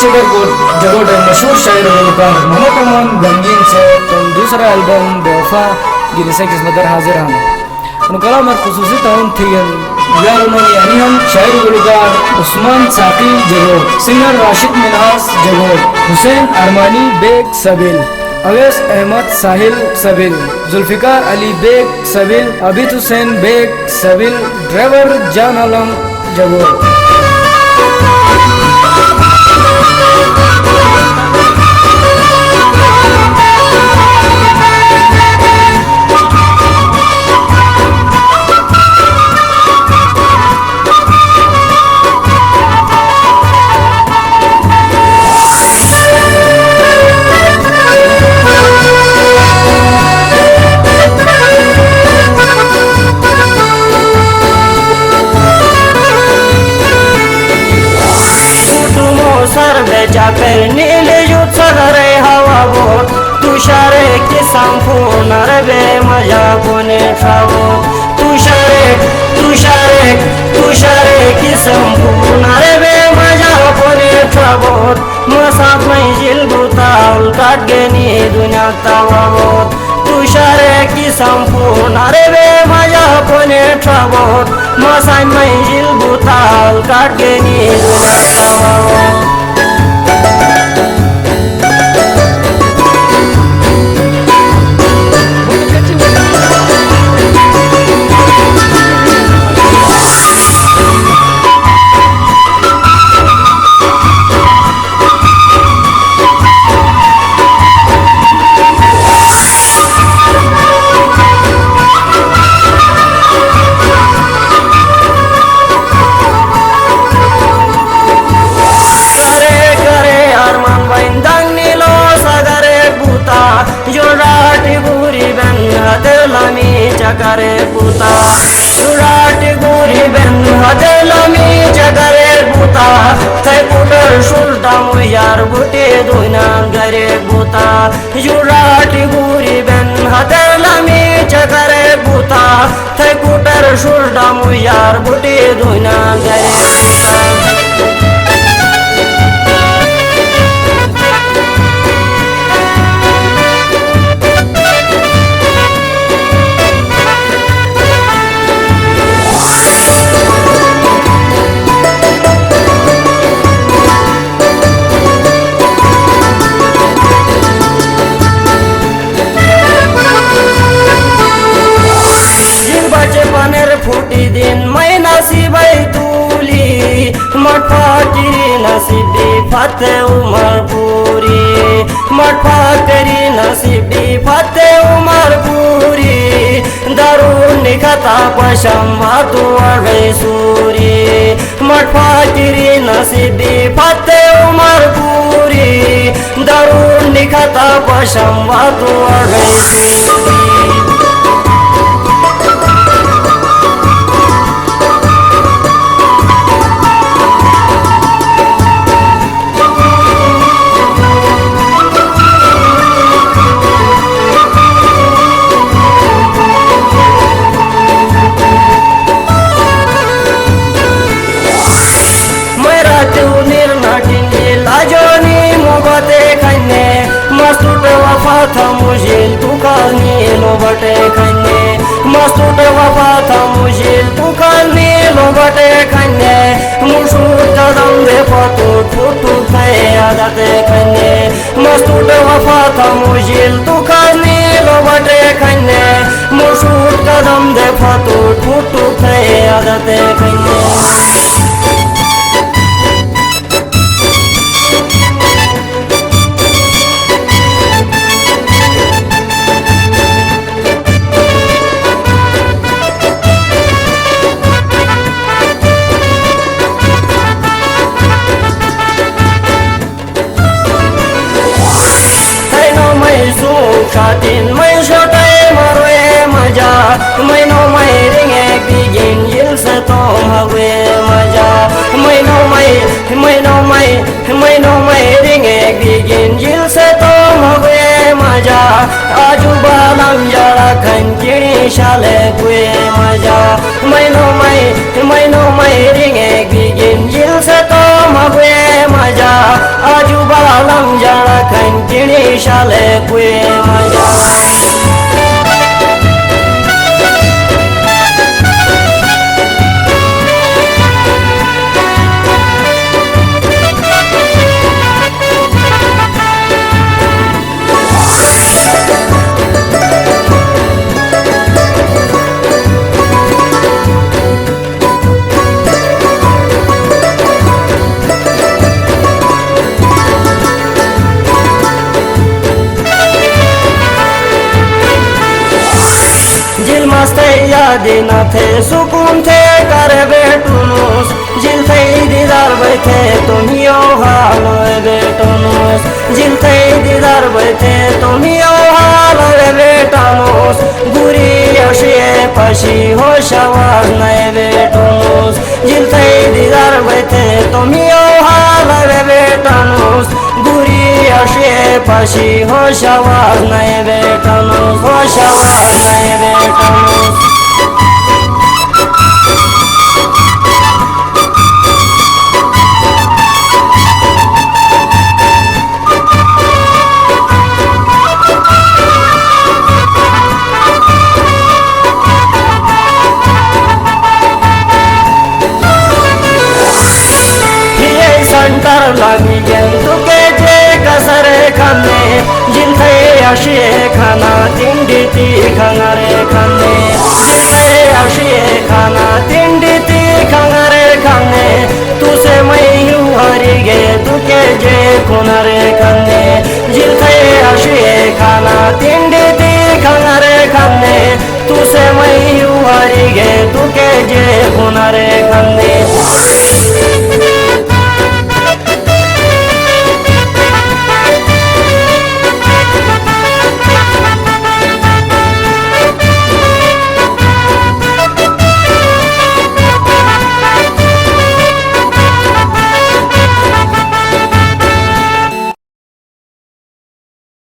चगर को जगोटे मशहूर शायर गुलकार मोहम्मद अमान गमगीन से तुम दूसरा एल्बम बेवफा गिरसे किस्मत दर हाजिर हम उनका मैं खुसूसी ताउन थी यार उन्होंने यानी हम शायर गुलकार उस्मान साकी Jaguar singer Rashid Manas Jaguar Hussain Armani बेग सबिल अवैस अहमद साहिल सबिल जुल्फिकार अली बेग सबिल अबिद हुसैन बेग सबिल ड्राइवर जान आलम जगोर जाकर नीले युद्धरे हवा बोट तुषारे की संपूर्ण रे मजा कोने ठावो तुषारे की संपूर्ण रे मजा कोने ठावो मसात में जिल बुताल काट गेनी दुनिया तावो तुषारे की संपूर्ण रे मजा कोने ठावो मसात में जिल बुताल काट गेनी दुनिया तावो चकरे पुता सुराट गोरी बन हदलमी चकरे पुता थे पुटर सुल्टा मुयार बुटे दुना गरे पुता सुराट गोरी बन हदलमी चकरे पुता थे पुटर सुल्टा मुयार बुटे दुना गरे पुता फूटी दिन मैं नसीबै तूली मठफाकरी नसीबी फते उमर पूरी मठफाकरी नसीबी फते उमर पूरी दारून निखता पशम हाथू अड़े सूरी मठफाकरी नसीबी फते उमर पूरी दारून निखता पशम हाथू अड़े सूरी था मुझिल तू कालनी लो बटे खन्ने मस्तूट वफा था मुझिल तू कालनी लो बटे खन्ने मुशूर कदम दे पतू फुटू थे आदते खन्ने मस्तूट वफा था मुझिल तू कालनी लो बटे खन्ने मुशूर कदम दे पतू फुटू थे आदते खन्ने Katin mai shotai marwe maja mai no mai ringe bigin yil se tom hawe maja mai no mai ringe bigin yil se tom hawe maja aju balam yara khan kiri shale kwe maja mai no mai ringe bigin yil se tom hawe maja थे सुकून थे कर बेटुनुस जिल थे दीदार बैठे तुम्ही hello बेटनुस जिल थे दीदार बैठे तुम्ही हालो बेटनुस गुरी अशी पशी हो शवाज नाही बेटनुस जिल थे दीदार बैठे तुम्ही हालो बेटनुस गुरी अशी पशी हो शवाज नाही बेटनुस हो शवाज नाही बेटनुस संटर लागी गेन तुके जे कसरे खाने जिल थे अशी खाना तिंडी ती खाना रे खाने जिल थे अशी खाना तिंडी ती खाना रे खाने तुसे मैं हरी गे तुके जे खुना रे खाने जिल थे अशी खाना तिंडी ती खाना रे खाने तुसे मैं हरी गे तुके जे खुना रे खाने